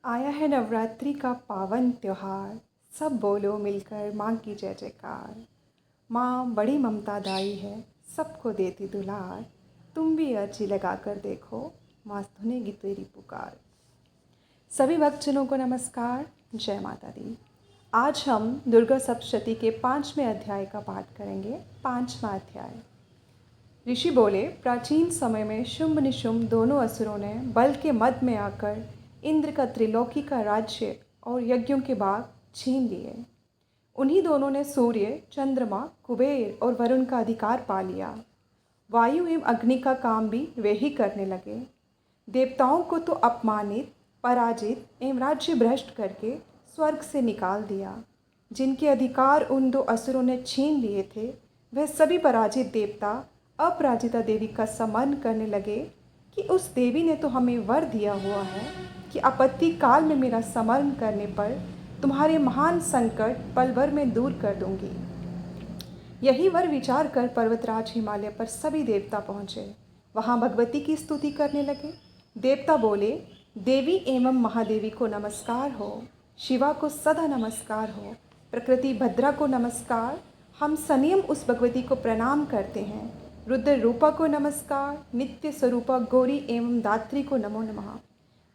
आया है नवरात्रि का पावन त्योहार। सब बोलो मिलकर माँ की जय जयकार। माँ बड़ी ममतादायी है, सबको देती दुलार। तुम भी अर्जी लगा कर देखो, माँ सुनेगी तेरी पुकार। सभी भक्तजनों को नमस्कार, जय माता दी। आज हम दुर्गा सप्तशती के 5वें अध्याय का पाठ करेंगे। 5वां अध्याय। ऋषि बोले, प्राचीन समय में शुंभ निशुंभ दोनों असुरों ने बल के मद में आकर इंद्र का त्रिलोकी का राज्य और यज्ञों के बाग छीन लिए। उन्हीं दोनों ने सूर्य, चंद्रमा, कुबेर और वरुण का अधिकार पा लिया। वायु एवं अग्नि का काम भी वे ही करने लगे। देवताओं को तो अपमानित, पराजित एवं राज्य भ्रष्ट करके स्वर्ग से निकाल दिया। जिनके अधिकार उन दो असुरों ने छीन लिए थे, वह सभी पराजित देवता अपराजिता देवी का सम्मान करने लगे कि उस देवी ने तो हमें वर दिया हुआ है कि आपत्ति काल में मेरा स्मरण करने पर तुम्हारे महान संकट पल भर में दूर कर दूंगी। यही वर विचार कर पर्वतराज हिमालय पर सभी देवता पहुँचे। वहाँ भगवती की स्तुति करने लगे। देवता बोले, देवी एवं महादेवी को नमस्कार हो, शिवा को सदा नमस्कार हो, प्रकृति भद्रा को नमस्कार। हम संयम उस भगवती को प्रणाम करते हैं। रुद्र रूपा को नमस्कार, नित्य स्वरूपा गौरी एवं दात्री को नमो नमः।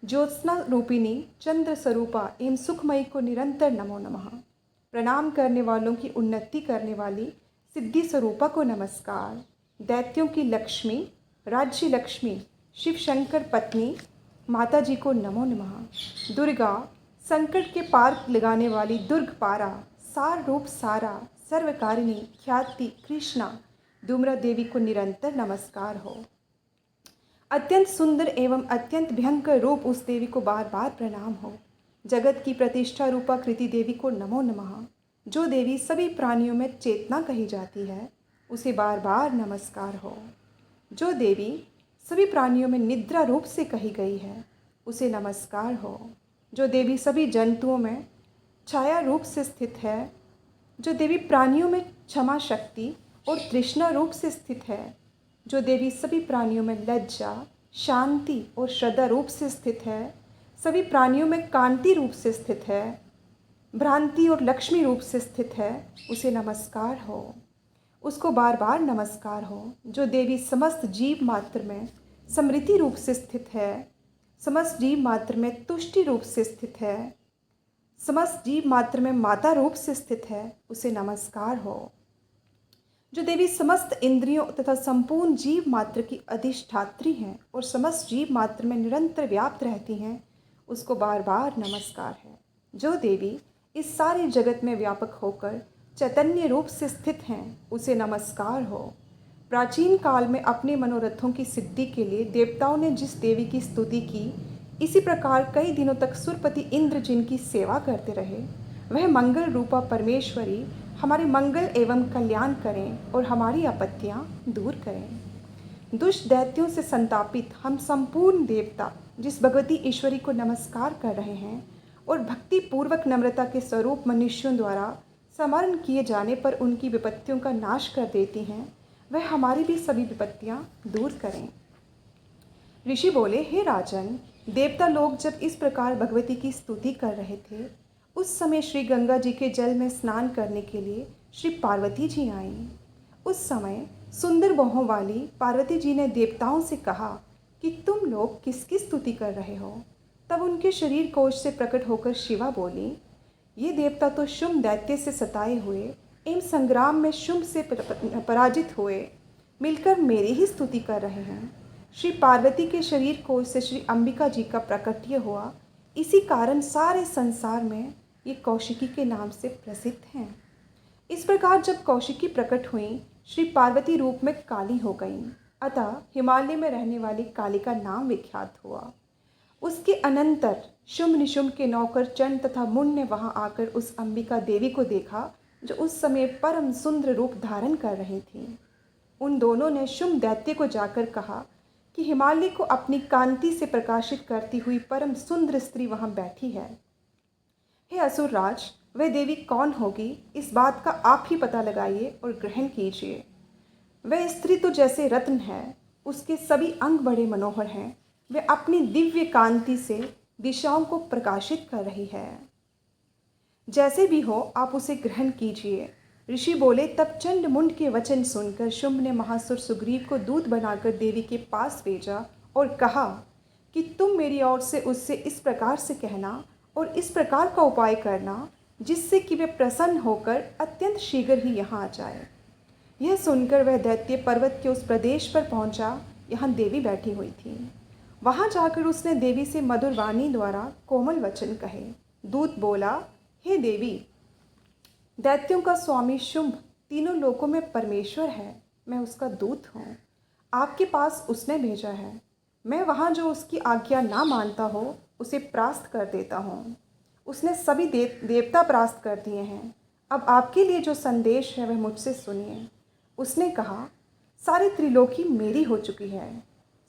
ज्योत्सना रूपिणी चंद्र स्वरूपा एवं सुखमयी को निरंतर नमो नमः। प्रणाम करने वालों की उन्नति करने वाली सिद्धि स्वरूपा को नमस्कार। दैत्यों की लक्ष्मी, राज्य लक्ष्मी, शिव शंकर पत्नी माता जी को नमो नमः। दुर्गा, संकट के पार लगाने वाली दुर्ग पारा, सार रूप सारा, सर्वकारिणी ख्याति कृष्णा धूम्रा देवी को निरंतर नमस्कार हो। अत्यंत सुंदर एवं अत्यंत भयंकर रूप उस देवी को बार बार प्रणाम हो। जगत की प्रतिष्ठा रूपा कृति देवी को नमो नमः। जो देवी सभी प्राणियों में चेतना कही जाती है, उसे बार बार नमस्कार हो। जो देवी सभी प्राणियों में निद्रा रूप से कही गई है, उसे नमस्कार हो। जो देवी सभी जंतुओं में छाया रूप से स्थित है, जो देवी प्राणियों में क्षमा शक्ति और तृष्णा रूप से स्थित है, जो देवी सभी प्राणियों में लज्जा, शांति और श्रद्धा रूप से स्थित है, सभी प्राणियों में कांति रूप से स्थित है, भ्रांति और लक्ष्मी रूप से स्थित है, उसे नमस्कार हो। उसको बार बार नमस्कार हो। जो देवी समस्त जीव मात्र में समृद्धि रूप से स्थित है, समस्त जीव मात्र में तुष्टि रूप से स्थित है, समस्त जीव मात्र में माता रूप से स्थित है, उसे नमस्कार हो। जो देवी समस्त इंद्रियों तथा संपूर्ण जीव मात्र की अधिष्ठात्री हैं और समस्त जीव मात्र में निरंतर व्याप्त रहती हैं, उसको बार बार नमस्कार है। जो देवी इस सारे जगत में व्यापक होकर चैतन्य रूप से स्थित हैं, उसे नमस्कार हो। प्राचीन काल में अपने मनोरथों की सिद्धि के लिए देवताओं ने जिस देवी की स्तुति की, इसी प्रकार कई दिनों तक सुरपति इंद्र जिनकी सेवा करते रहे, वह मंगल रूपा परमेश्वरी हमारे मंगल एवं कल्याण करें और हमारी आपत्तियाँ दूर करें। दुष्ट दैत्यों से संतापित हम संपूर्ण देवता जिस भगवती ईश्वरी को नमस्कार कर रहे हैं और भक्ति पूर्वक नम्रता के स्वरूप मनुष्यों द्वारा स्मरण किए जाने पर उनकी विपत्तियों का नाश कर देती हैं, वह हमारी भी सभी विपत्तियाँ दूर करें। ऋषि बोले, हे राजन, देवता लोग जब इस प्रकार भगवती की स्तुति कर रहे थे, उस समय श्री गंगा जी के जल में स्नान करने के लिए श्री पार्वती जी आईं। उस समय सुंदर बाहों वाली पार्वती जी ने देवताओं से कहा कि तुम लोग किसकी स्तुति कर रहे हो। तब उनके शरीर कोश से प्रकट होकर शिवा बोली, ये देवता तो शुंभ दैत्य से सताए हुए एवं संग्राम में शुंभ से पराजित हुए मिलकर मेरी ही स्तुति कर रहे हैं। श्री पार्वती के शरीर कोश से श्री अंबिका जी का प्रकट्य हुआ, इसी कारण सारे संसार में ये कौशिकी के नाम से प्रसिद्ध हैं। इस प्रकार जब कौशिकी प्रकट हुई, श्री पार्वती रूप में काली हो गईं, अतः हिमालय में रहने वाली काली का नाम विख्यात हुआ। उसके अनंतर शुंभ निशुंभ के नौकर चंड तथा मुंड ने वहां आकर उस अंबिका देवी को देखा, जो उस समय परम सुंदर रूप धारण कर रही थीं। उन दोनों ने शुंभ दैत्य को जाकर कहा कि हिमालय को अपनी कांति से प्रकाशित करती हुई परम सुंदर स्त्री वहां बैठी है। हे असुरराज, वह देवी कौन होगी, इस बात का आप ही पता लगाइए और ग्रहण कीजिए। वह स्त्री तो जैसे रत्न है, उसके सभी अंग बड़े मनोहर हैं। वह अपनी दिव्य कांति से दिशाओं को प्रकाशित कर रही है। जैसे भी हो आप उसे ग्रहण कीजिए। ऋषि बोले। तब चंड मुंड के वचन सुनकर शुंभ ने महासुर सुग्रीव को दूत बनाकर देवी के पास भेजा और कहा कि तुम मेरी ओर से उससे इस प्रकार से कहना और इस प्रकार का उपाय करना जिससे कि वे प्रसन्न होकर अत्यंत शीघ्र ही यहाँ आ जाए। यह सुनकर वह दैत्य पर्वत के उस प्रदेश पर पहुँचा यहाँ देवी बैठी हुई थी। वहाँ जाकर उसने देवी से मधुर वाणी द्वारा कोमल वचन कहे। दूत बोला, हे देवी, दैत्यों का स्वामी शुंभ तीनों लोकों में परमेश्वर है, मैं उसका दूत हूँ। आपके पास उसने भेजा है। मैं वहाँ जो उसकी आज्ञा ना मानता हो उसे परास्त कर देता हूँ। उसने सभी देवता परास्त कर दिए हैं। अब आपके लिए जो संदेश है वह मुझसे सुनिए। उसने कहा, सारी त्रिलोकी मेरी हो चुकी है,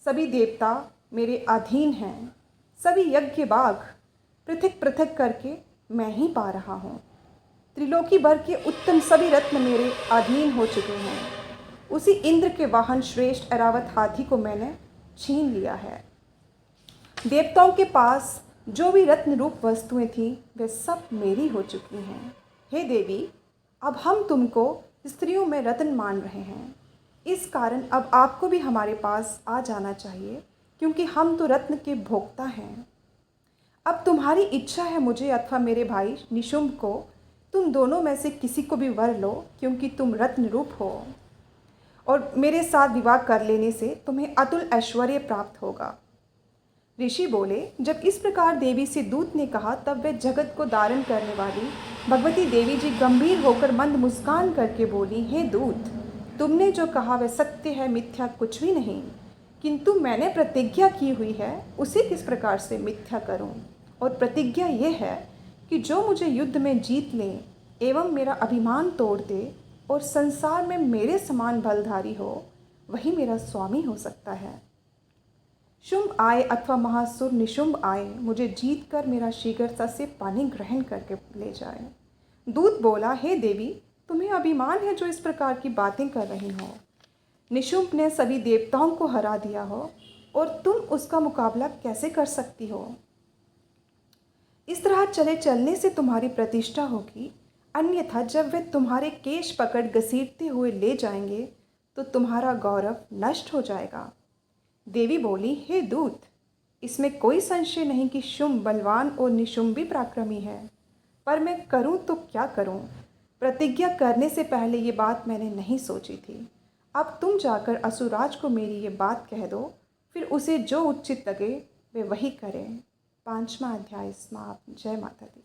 सभी देवता मेरे अधीन हैं, सभी यज्ञ बाघ पृथक पृथक करके मैं ही पा रहा हूँ। त्रिलोकी भर के उत्तम सभी रत्न मेरे अधीन हो चुके हैं। उसी इंद्र के वाहन श्रेष्ठ ऐरावत हाथी को मैंने छीन लिया है। देवताओं के पास जो भी रत्न रूप वस्तुएं थीं वे सब मेरी हो चुकी हैं। हे देवी, अब हम तुमको स्त्रियों में रत्न मान रहे हैं। इस कारण अब आपको भी हमारे पास आ जाना चाहिए, क्योंकि हम तो रत्न के भोक्ता हैं। अब तुम्हारी इच्छा है मुझे अथवा मेरे भाई निशुंभ को, तुम दोनों में से किसी को भी वर लो, क्योंकि तुम रत्न रूप हो और मेरे साथ विवाह कर लेने से तुम्हें अतुल ऐश्वर्य प्राप्त होगा। ऋषि बोले। जब इस प्रकार देवी से दूत ने कहा तब वे जगत को धारण करने वाली भगवती देवी जी गंभीर होकर मंद मुस्कान करके बोली, हे दूत, तुमने जो कहा वह सत्य है, मिथ्या कुछ भी नहीं। किंतु मैंने प्रतिज्ञा की हुई है, उसे किस प्रकार से मिथ्या करूं? और प्रतिज्ञा ये है कि जो मुझे युद्ध में जीत ले एवं मेरा अभिमान तोड़ दे और संसार में मेरे समान बलधारी हो, वही मेरा स्वामी हो सकता है। शुंभ आए अथवा महासुर निशुंभ आए, मुझे जीत कर मेरा शीघ्रता से पानी ग्रहण करके ले जाए। दूत बोला, हे देवी, तुम्हें अभिमान है जो इस प्रकार की बातें कर रही हो। निशुंभ ने सभी देवताओं को हरा दिया हो और तुम उसका मुकाबला कैसे कर सकती हो? इस तरह चले चलने से तुम्हारी प्रतिष्ठा होगी, अन्यथा जब वे तुम्हारे केश पकड़ घसीटते हुए ले जाएंगे तो तुम्हारा गौरव नष्ट हो जाएगा। देवी बोली, हे दूत, इसमें कोई संशय नहीं कि शुंभ बलवान और निशुंभ भी पराक्रमी है, पर मैं करूं तो क्या करूं? प्रतिज्ञा करने से पहले ये बात मैंने नहीं सोची थी। अब तुम जाकर असुराज को मेरी ये बात कह दो, फिर उसे जो उचित लगे वे वही करें। 5वां अध्याय समाप्त। जय माता दी।